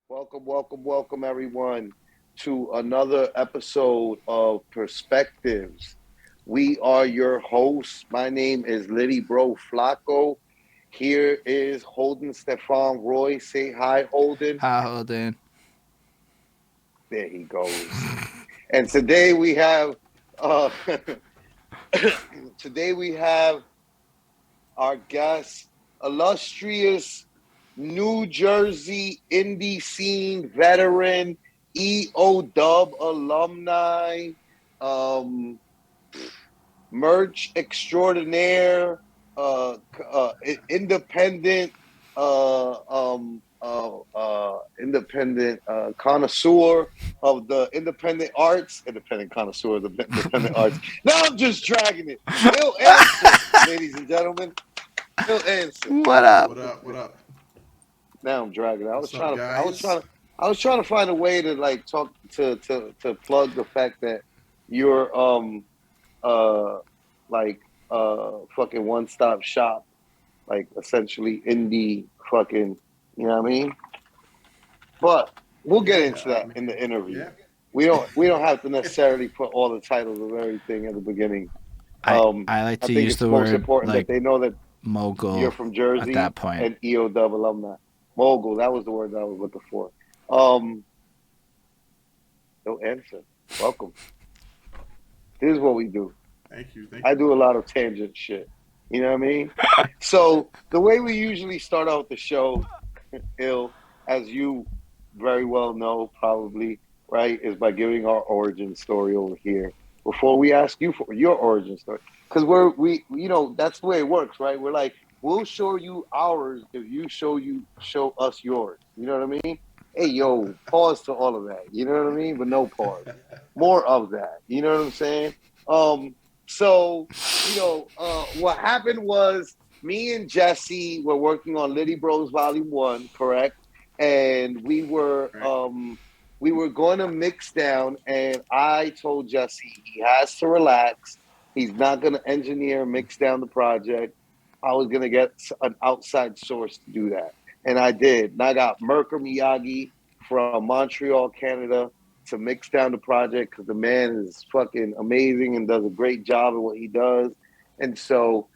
Welcome, everyone, to another episode of Perspectives. We are your hosts. My name is Littyyy Bro Flacko. Here is Holden Stephan Roy. Say hi, Holden. Hi, Holden. There he goes. And today we have, uh, today we have our guest, illustrious New Jersey indie scene veteran, EO Dub alumni, um, merch extraordinaire, uh, independent, independent connoisseur of the independent connoisseur of the independent arts. Now I'm just dragging it. He'll answer, ladies and gentlemen. He'll answer. What up? What up? What up? Now I'm dragging it. What's up, guys? I was trying to find a way to like talk to plug the fact that you're uh like fucking one stop shop, like essentially indie fucking, you know what I mean? But we'll get into that in the interview. Yeah. We don't have to necessarily put all the titles of everything at the beginning. I like I to think use it's the most word important like that they know that you're mogul from at Jersey that point. and EO Dub alumni. Mogul, that was the word that I was looking for. Um, no answer. Welcome. This is what we do. Thank you. I do a lot of tangent shit. You know what I mean? So the way we usually start out the show, as you very well know, probably, right, is by giving our origin story over here before we ask you for your origin story. Because that's the way it works, right? We're like, we'll show you ours if you show us yours. You know what I mean? Hey, yo, pause to all of that. You know what I mean? But no pause. More of that. You know what I'm saying? Um, so, what happened was me and Jesse were working on Littyyy Bros Volume 1, correct? And Right. we were going to mix down, and I told Jesse he has to relax. He's not going to engineer mix down the project. I was going to get an outside source to do that, and I did. And I got Merker Miyagi from Montreal, Canada, to mix down the project because the man is fucking amazing and does a great job at what he does. And so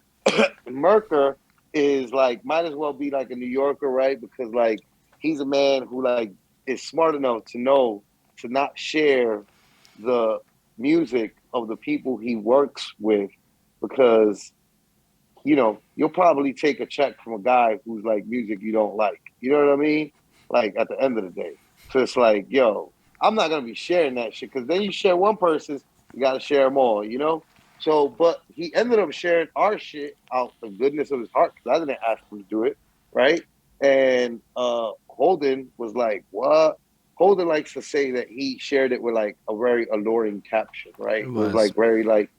Merker is like, might as well be like a New Yorker, right? Because like he's a man who like is smart enough to know to not share the music of the people he works with because you'll probably take a check from a guy who's like music you don't like. You know what I mean? Like at the end of the day. So it's like, yo, I'm not gonna be sharing that shit because then you share one person's, you gotta share them all, you know? So, but he ended up sharing our shit out the goodness of his heart because I didn't ask him to do it, right? And Holden was like, "What?" Holden likes to say that he shared it with like a very alluring caption, right? It It was was like very like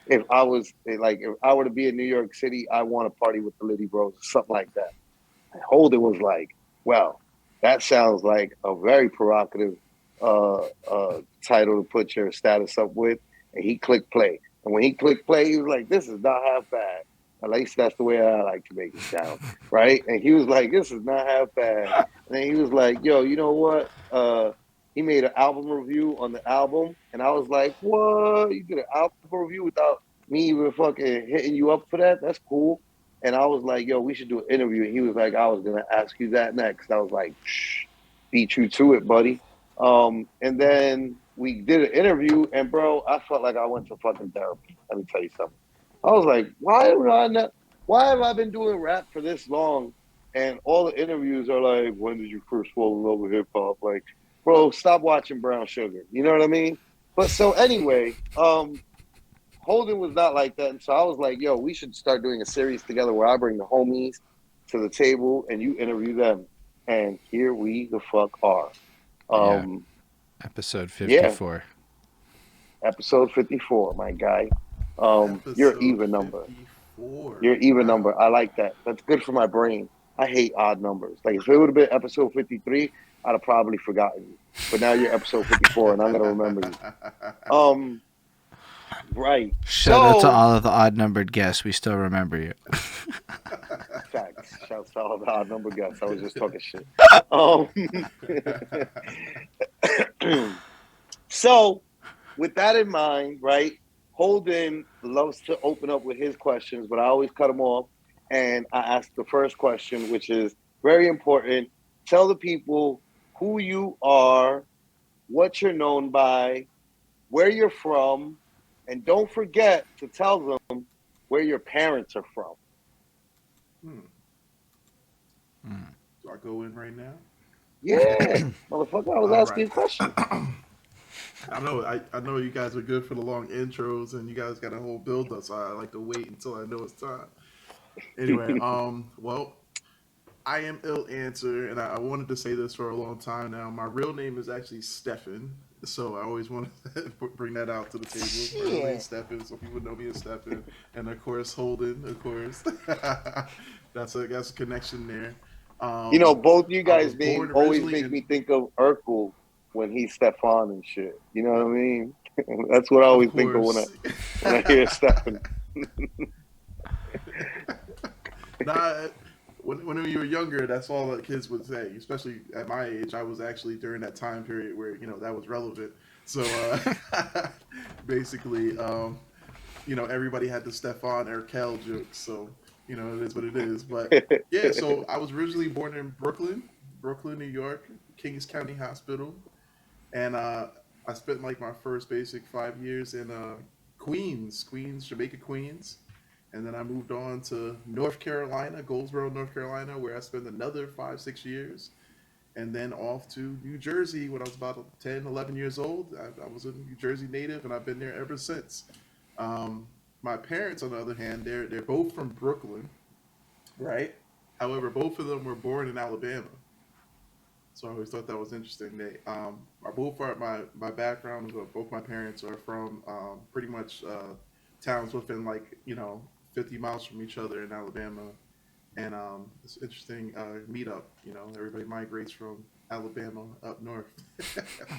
if I were to be in New York City, I want to party with the Littyyy Bros, something like that. And Holden was like, "Well, that sounds like a very provocative title to put your status up with." And he clicked play. And when he clicked play, he was like, "This is not half bad." At least that's the way I like to make it sound, right? And he was like, "This is not half bad." And then he was like, "Yo, you know what?" He made an album review on the album, and I was like, "What? You did an album review without me even fucking hitting you up for that? That's cool." And I was like, "Yo, we should do an interview." And he was like, "I was gonna ask you that next." I was like, "Shh, beat you to it, buddy." And then we did an interview, and bro, I felt like I went to fucking therapy. Let me tell you something. I was like, "Why am I not? Why have I been doing rap for this long?" And all the interviews are like, "When did you first fall in love with hip hop?" Like, bro, stop watching Brown Sugar. You know what I mean? But so anyway, Holden was not like that, and so I was like, "Yo, we should start doing a series together where I bring the homies to the table and you interview them." And here we the fuck are. yeah, Um, episode yeah, 54. episode 54, my guy. You're Episode even number. 54. You're even Wow. number. I like that. That's good for my brain. I hate odd numbers. Like if it would have been episode 53, I'd have probably forgotten you. But now you're episode 54, and I'm gonna remember you. Um, right. Shout out to So all of the odd numbered guests. We still remember you. facts. Shouts to all the odd number guests. I was just talking shit. So, with that in mind, right? Holden loves to open up with his questions, but I always cut him off. And I ask the first question, which is very important. Tell the people who you are, what you're known by, where you're from, and don't forget to tell them where your parents are from. Do I go in right now? Yeah, motherfucker, I was asking you a question. I know you guys are good for the long intros, and you guys got a whole build up, so I like to wait until I know it's time. Anyway, well, I am ill answer, and I wanted to say this for a long time now. My real name is actually Stephan, so I always want to bring that out to the table. My real name is Stephan, so people know me as Stephan, and of course Holden, of course. that's a connection there. Both you guys always make me think of Urkel when he's Stefan and shit. You know what I mean? That's what I always think of when I hear Stephan. When you were younger, that's all that kids would say. Especially at my age, I was actually during that time period where that was relevant. So basically, everybody had the Stefan Urkel jokes. So it is what it is. But yeah, so I was originally born in Brooklyn, New York, Kings County Hospital. And I spent like my first basic 5 years in Queens, Jamaica, Queens. And then I moved on to North Carolina, Goldsboro, North Carolina, where I spent another 5-6 years. And then off to New Jersey when I was about 10, 11 years old. I was a New Jersey native, and I've been there ever since. My parents, on the other hand, they're both from Brooklyn, right? However, both of them were born in Alabama. So I always thought that was interesting. They my background, both my parents are from pretty much towns within 50 miles from each other in Alabama, and it's interesting meetup. Everybody migrates from Alabama up north.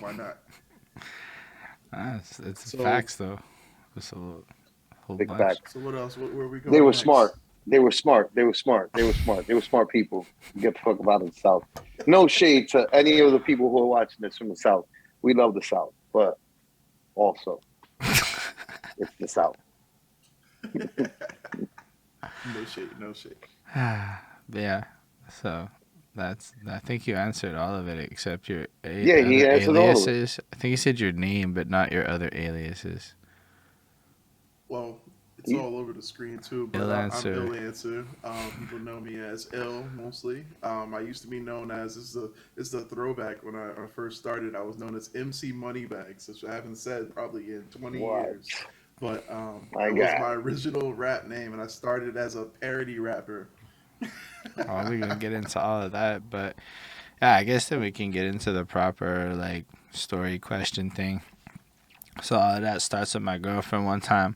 Why not? It's facts though. It's a whole big bunch. Facts. So what else? Where are we going? They were next? smart. They were smart people. Get the fuck about the South. No shade to any of the people who are watching this from the South. We love the South, but also it's the South. No shade. Yeah. So I think you answered all of it except your he answered aliases. I think you said your name, but not your other aliases. Well, it's all over the screen too, but I'm ill answer. People know me as ill mostly. I used to be known as this is a throwback. When I first started, I was known as MC Moneybags, which I haven't said probably in 20 years. But that was my original rap name, and I started as a parody rapper. We're gonna get into all of that, but yeah, I guess that we can get into the proper story question thing. So all of that starts with my girlfriend one time.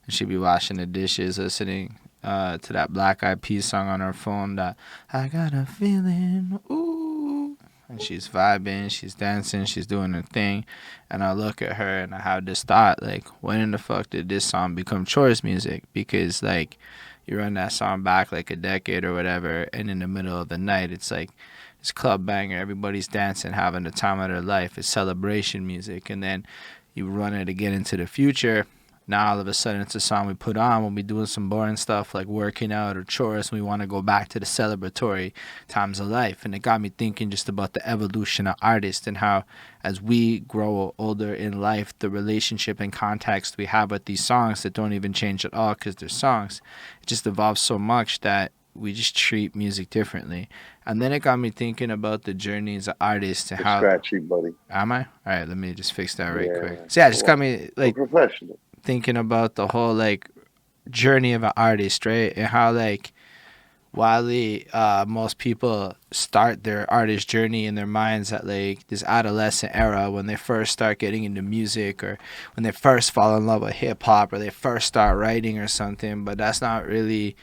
She'd be washing the dishes, listening to that Black Eyed Peas song on her phone, that I got a feeling, ooh. And she's vibing, she's dancing, she's doing her thing. And I look at her and I have this thought, when in the fuck did this song become chores music? Because, you run that song back a decade or whatever, and in the middle of the night, it's it's club banger, everybody's dancing, having the time of their life. It's celebration music. And then you run it again into the future. Now all of a sudden it's a song we put on when we're doing some boring stuff like working out or chores, and we want to go back to the celebratory times of life. And it got me thinking just about the evolution of artists and how as we grow older in life, the relationship and context we have with these songs that don't even change at all because they're songs, it just evolves so much that we just treat music differently. And then it got me thinking about the journeys of artists and how... Scratchy, buddy. Am I? All right, let me just fix that right quick. So yeah, it just got me professional. Thinking about the whole journey of an artist, right? And how while most people start their artist journey in their minds at this adolescent era when they first start getting into music or when they first fall in love with hip hop or they first start writing or something, but that's not really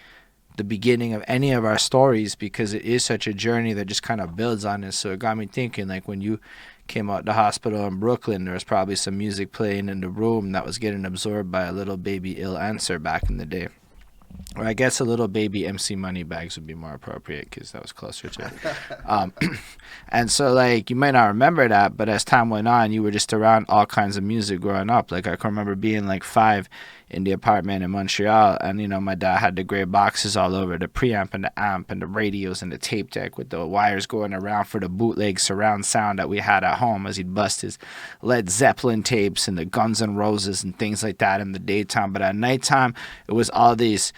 the beginning of any of our stories because it is such a journey that just kind of builds on it. So it got me thinking when you came out the hospital in Brooklyn, there was probably some music playing in the room that was getting absorbed by a little baby ill answer back in the day. Or I guess a little baby MC Moneybags would be more appropriate because that was closer to it. And so, like, you might not remember that, but as time went on, you were just around all kinds of music growing up. Like, I can remember being like 5 in the apartment in Montreal, and, you know, my dad had the gray boxes all over, the preamp and the amp and the radios and the tape deck with the wires going around for the bootleg surround sound that we had at home as he'd bust his Led Zeppelin tapes and the Guns N' Roses and things like that in the daytime. But at nighttime, it was all these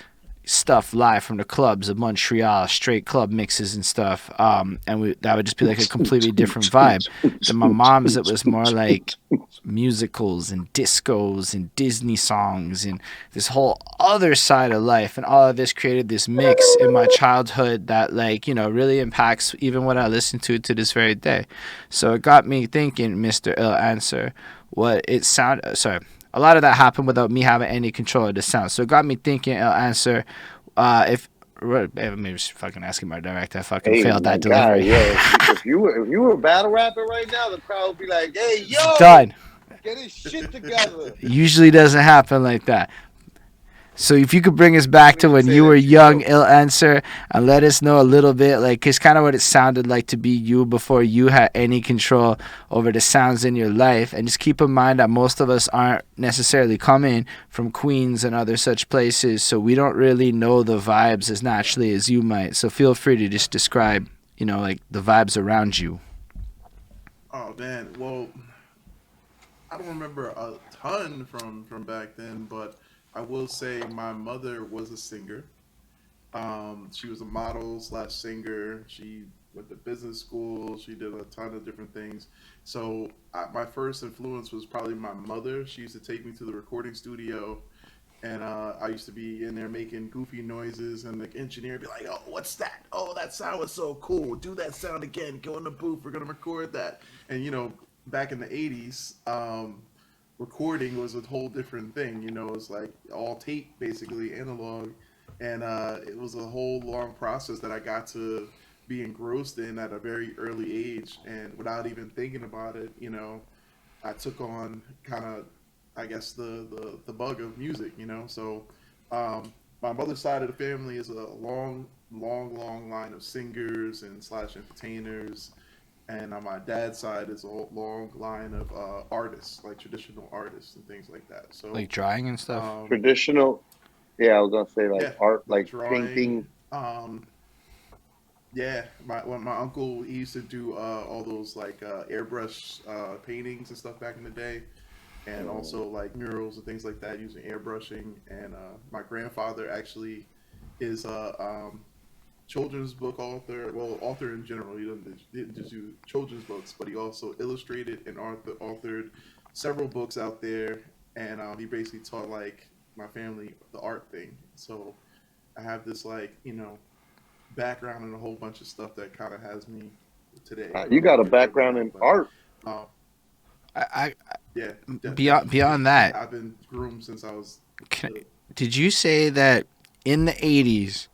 stuff live from the clubs of Montreal, straight club mixes and stuff. And that would just be like a completely different vibe. Then my mom's, it was more like musicals and discos and Disney songs and this whole other side of life. And all of this created this mix in my childhood that, like, you know, really impacts even what I listen to this very day. So it got me thinking, Mr. Ill Answer, what it sounded, sorry, a lot of that happened without me having any control of the sound. So it got me thinking, I'll answer, maybe just fucking asking my director. I fucking failed that delivery. If you were battle rapping right now, the crowd would be like, "Hey, yo, done. Get his shit together." Usually doesn't happen like that. So if you could bring us back to when you were young, Ill Answer, and let us know a little bit, like, it's kind of what it sounded like to be you before you had any control over the sounds in your life. And just keep in mind that most of us aren't necessarily coming from Queens and other such places, so we don't really know the vibes as naturally as you might. So feel free to just describe, you know, like the vibes around you. Oh man, well, I don't remember a ton from back then, but I will say my mother was a singer. She was a model slash singer. She went to business school. She did a ton of different things. So my first influence was probably my mother. She used to take me to the recording studio, and I used to be in there making goofy noises, and the engineer would be like, "Oh, what's that? Oh, that sound was so cool. Do that sound again. Go in the booth. We're gonna record that." And you know, back in the '80s. Recording was a whole different thing. You know, it was like all tape, basically analog, and it was a whole long process that I got to be engrossed in at a very early age, and without even thinking about it, you know, I took on kind of, I guess, the bug of music. You know, so my mother's side of the family is a long line of singers and slash entertainers. And on my dad's side is a long line of artists, like traditional artists and things like that. So like drawing and stuff. Traditional, yeah, I was gonna say like art, like drawing, painting. Yeah, my uncle, he used to do all those like airbrush paintings and stuff back in the day, and also like murals and things like that using airbrushing. And my grandfather actually is a children's book author, well, author in general. He didn't just do children's books, but he also illustrated and authored several books out there. And he basically taught like my family the art thing. So I have this, like, you know, background in a whole bunch of stuff that kind of has me today. You got a background in art. Yeah. Beyond that, I've been groomed since I was. Did you say that in the 80s,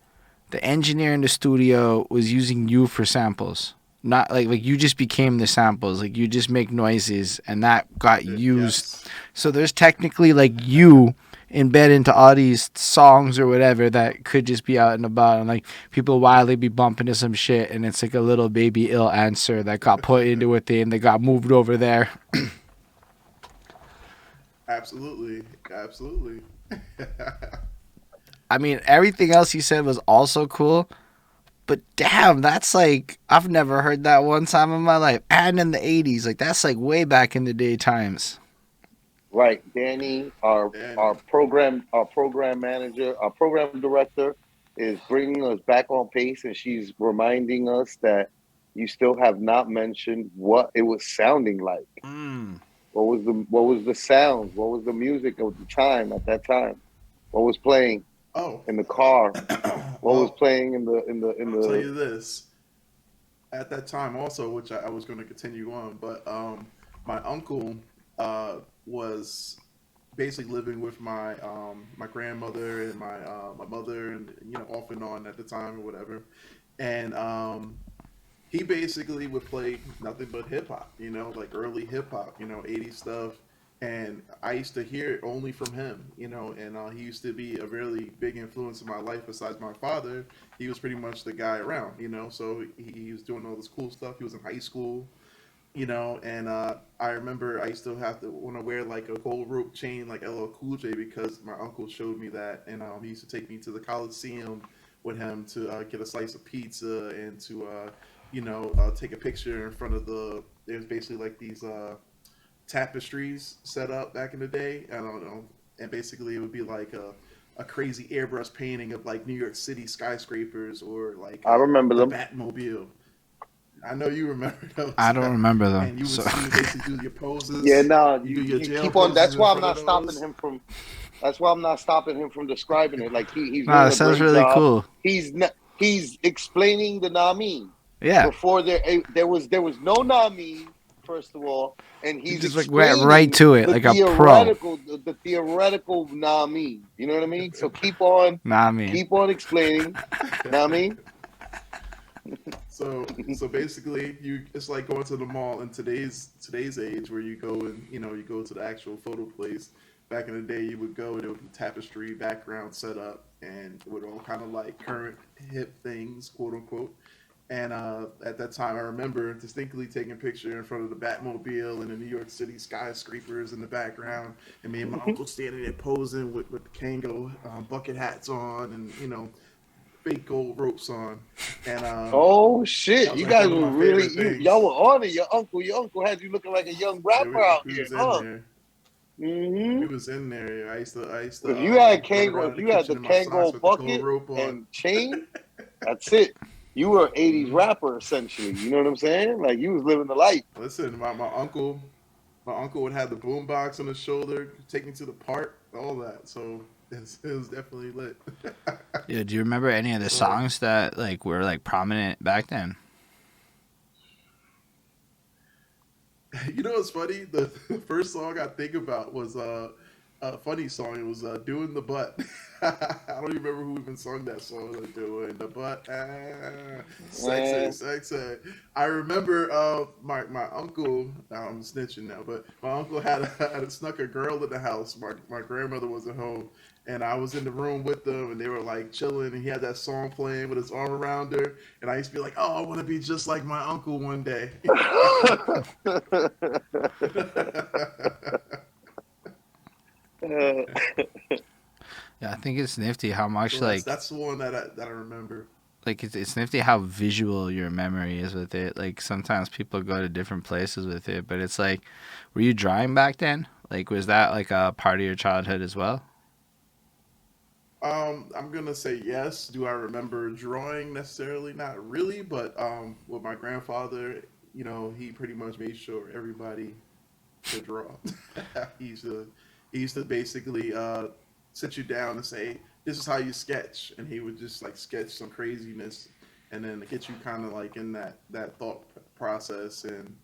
the engineer in the studio was using you for samples? Not like you just became the samples, like you just make noises and that got used. Yes. So there's technically like you embedded into all these songs or whatever that could just be out and about, and like people wildly be bumping to some shit, and it's like a little baby Ill Answer that got put into a thing that got moved over there. Absolutely. I mean, everything else you said was also cool, but damn, that's like, I've never heard that one time in my life. And in the 80s, like that's like way back in the day times. Right, Danny, our program manager, our program director, is bringing us back on pace, and she's reminding us that you still have not mentioned what it was sounding like. What was the sounds? What was the music of the time at that time? What was playing? In the car. What was playing in the I'll tell you this. At that time also, which I was going to continue on, but my uncle was basically living with my my grandmother and my mother, and you know, off and on at the time or whatever. And he basically would play nothing but hip hop, you know, like early hip hop, you know, 80s stuff. and I used to hear it only from him, and he used to be a really big influence in my life. Besides my father, he was pretty much the guy around, So he was doing all this cool stuff. He was in high school, and I remember I used to have to want to wear like a gold rope chain like LL Cool J because my uncle showed me that, and he used to take me to the Coliseum with him to get a slice of pizza and to take a picture in front of there's basically like these tapestries set up back in the day. I don't know, and basically it would be like a crazy airbrush painting of like New York City skyscrapers or like I remember the them. Batmobile. I know you remember those. I don't remember them. And you would basically do your poses. Yeah, no, You do your you jail keep on. poses That's in why I'm front of not stopping those. him from. That's why I'm not stopping him from describing it. Like he's Nah, doing it a sounds great really job. cool. He's explaining the Nami. Yeah. Before there was no Nami, first of all, and he's just like explaining went right to it, the like a pro. the theoretical Nami. You know what I mean? So keep on explaining Nami. So basically, it's like going to the mall in today's age, where you go and you go to the actual photo place. Back in the day, you would go and it would be tapestry background set up, and with all kind of like current hip things, quote unquote. And at that time, I remember distinctly taking a picture in front of the Batmobile and the New York City skyscrapers in the background, and me and my uncle standing there posing with Kango bucket hats on, and fake gold ropes on. And oh shit! You like guys were really y'all were on it. Your uncle had you looking like a young rapper out we here, was in huh? there. Mm-hmm. We was in there. I used to. If you had run around if the you had kitchen the in my socks Kango with the gold bucket rope on. and chain, that's it. You were an 80's Mm-hmm. rapper essentially. You know what I'm saying? Like you was living the life. Listen, my uncle would have the boom box on his shoulder, take me to the park, all that. So it was definitely lit. Yeah, do you remember any of the songs that like were like prominent back then? You know what's funny? The first song I think about was a funny song. It was "Doing the Butt." I don't even remember who even sung that song. Like, "Doing the Butt," sexy, sexy. I remember my uncle. I'm snitching now, but my uncle had snuck a girl in the house. My grandmother wasn't home, and I was in the room with them, and they were like chilling, and he had that song playing with his arm around her, and I used to be like, "Oh, I want to be just like my uncle one day." Yeah, I think it's nifty how much So that's the one that I remember. like it's nifty how visual your memory is with it. Like sometimes people go to different places with it, but it's like, were you drawing back then? Like was that like a part of your childhood as well? I'm gonna say yes. Do I remember drawing necessarily? Not really, but with my grandfather, he pretty much made sure everybody could draw. he used to he used to basically sit you down and say, "This is how you sketch," and he would just like sketch some craziness, and then get you kind of like in that thought process. And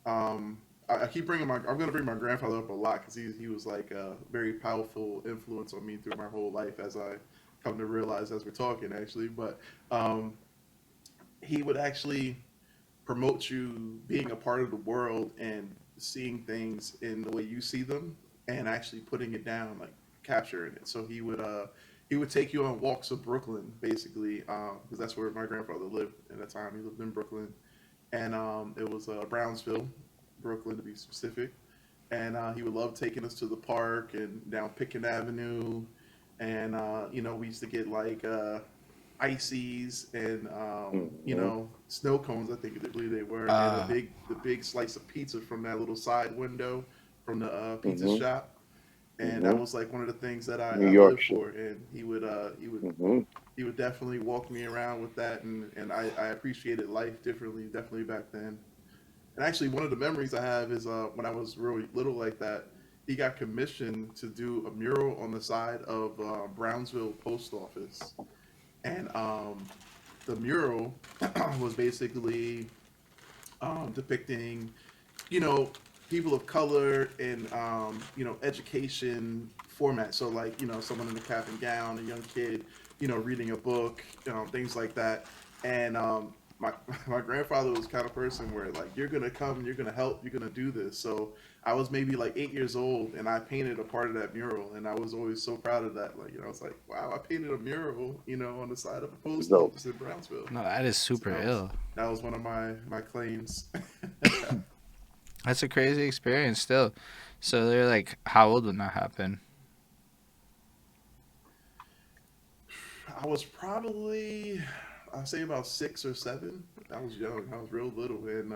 I keep I'm gonna bring my grandfather up a lot because he was like a very powerful influence on me through my whole life, as I come to realize as we're talking actually. But he would actually promote you being a part of the world and seeing things in the way you see them, and actually putting it down, like capturing it. So he would take you on walks of Brooklyn, basically, because that's where my grandfather lived at that time. He lived in Brooklyn, and it was Brownsville, Brooklyn to be specific. And he would love taking us to the park and down Pickett Avenue, and we used to get like Icees and snow cones. I think they believe they were, and the big slice of pizza from that little side window from the pizza shop. And that was like one of the things that I lived for. And he would definitely walk me around with that, and I appreciated life definitely back then. And actually, one of the memories I have is when I was really little like that. He got commissioned to do a mural on the side of Brownsville Post Office, and the mural was basically depicting, people of color in, education format. So like, someone in a cap and gown, a young kid, reading a book, things like that. And my my grandfather was the kind of person where like you're gonna come, you're gonna help, you're gonna do this. So I was maybe like 8 years old, and I painted a part of that mural, and I was always so proud of that. Like, I was like, wow, I painted a mural, on the side of a post office in Brownsville. No, that is super ill. That was one of my claims. That's a crazy experience still. So they're like, how old when that happened? I was probably, I'd say about 6 or 7. I was young. I was real little, and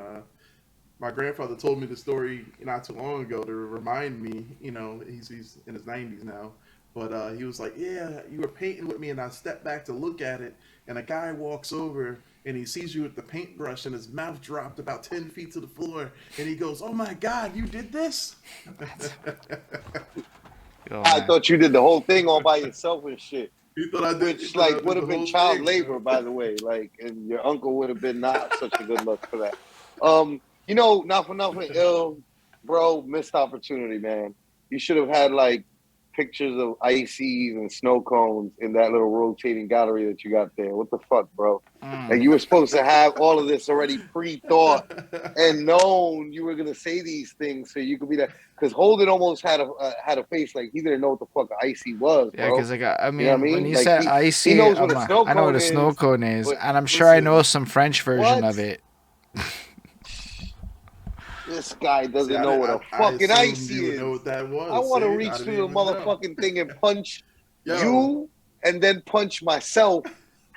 my grandfather told me the story not too long ago to remind me. He's in his 90s now, but he was like, "Yeah, you were painting with me, and I stepped back to look at it, and a guy walks over." And he sees you with the paintbrush, and his mouth dropped about 10 feet to the floor. And he goes, "Oh my God, you did this?" I thought you did the whole thing all by yourself and shit. He thought I did. Which would have been child labor, by the way. Like, and your uncle would have been not such a good look for that. Not for nothing, ill, bro. Missed opportunity, man. You should have had like pictures of Icees and snow cones in that little rotating gallery that you got there. What the fuck, bro? And you were supposed to have all of this already pre-thought and known you were gonna say these things so you could be that. Because Holden almost had a face like he didn't know what the fuck Icee was, bro. Yeah, because I mean, you know what I mean? when you Like, said Icee, he knows what a snow cone I know what a snow cone is, but and I'm sure I know some French version of it. This guy doesn't know what a fucking Icee is. Know what that was. I want to reach through the motherfucking thing and punch you, and then punch myself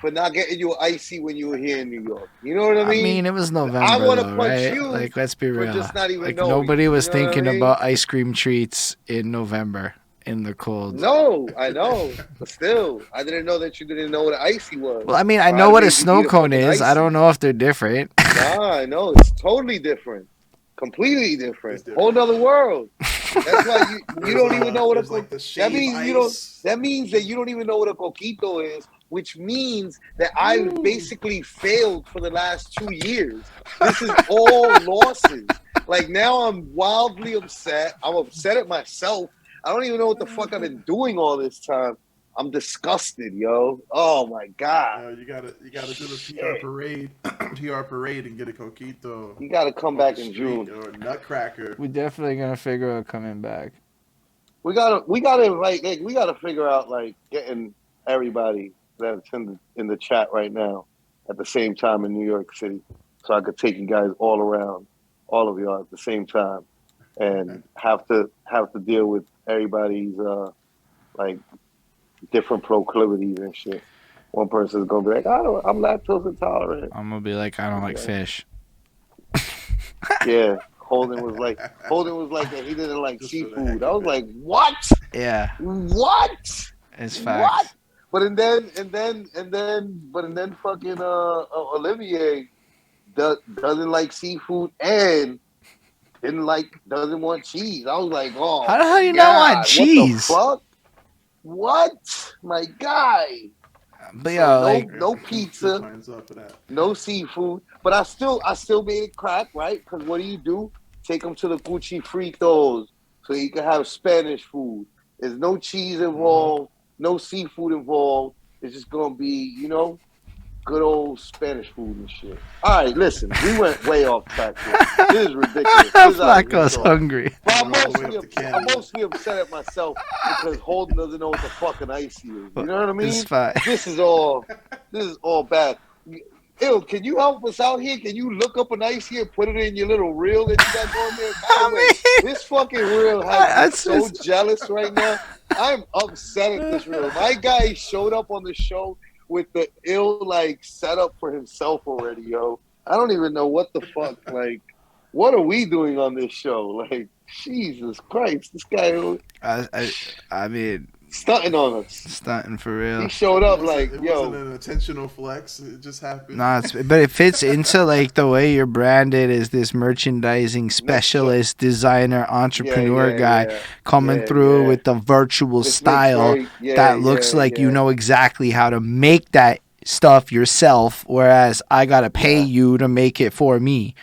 for not getting you an Icee when you were here in New York. You know what I mean? I mean, it was November. I want to punch right? you. Like, let's be real. Just not even like knowing. Nobody was You know thinking what I mean? about ice cream treats in November in the cold. No, I know, but still, I didn't know that you didn't know what an Icee was. Well, I mean, I know what a snow cone is. I don't know if they're different. Nah, I know it's totally different. Completely different. Whole nother world. That's why you don't even know what a like that means that means that you don't even know what a coquito is, which means that I basically failed for the last 2 years. This is all losses. Like, now I'm wildly upset. I'm upset at myself. I don't even know what the fuck I've been doing all this time. I'm disgusted, yo. Oh my God. You gotta do the PR parade, PR parade, and get a coquito. You gotta come back in June or a nutcracker. We're definitely gonna figure out coming back. We gotta invite. Like, we gotta figure out like getting everybody that's in the chat right now at the same time in New York City, so I could take you guys all around, all of y'all at the same time, and have to deal with everybody's like different proclivities and shit. One person's gonna be like, I'm lactose intolerant. I'm gonna be like, I don't like fish. Yeah, Holden was like that he didn't like seafood. I was like, what? Yeah. What? It's facts. What? But then fucking Olivier doesn't like seafood and doesn't want cheese. I was like, oh, how the hell do you not want cheese? What the fuck? What? My guy. But yeah, no pizza, no seafood. But I still made it crack, right? Because what do? Take them to the Gucci Fritos so you can have Spanish food. There's no cheese involved, no seafood involved. It's just gonna be, good old Spanish food and shit. All right, listen, we went way off track here. This is ridiculous. Flacco's hungry. I'm mostly upset at myself because Holden doesn't know what the fucking Icee is. You know what I mean? It's fine. This is all bad. Ew, can you help us out here? Can you look up an Icee and put it in your little reel that you got going there? By the way, this fucking reel has me so jealous right now. I'm upset at this reel. My guy showed up on the show with the ill setup for himself already, yo. I don't even know what the fuck. Like, what are we doing on this show? Like, Jesus Christ, this guy. I mean, stunting on us. Stunting for real. He showed up it wasn't an intentional flex. It just happened. Nah, but it fits into the way you're branded as this merchandising specialist, designer, entrepreneur guy coming through with the virtual style that looks like you know exactly how to make that stuff yourself, whereas I gotta pay you to make it for me.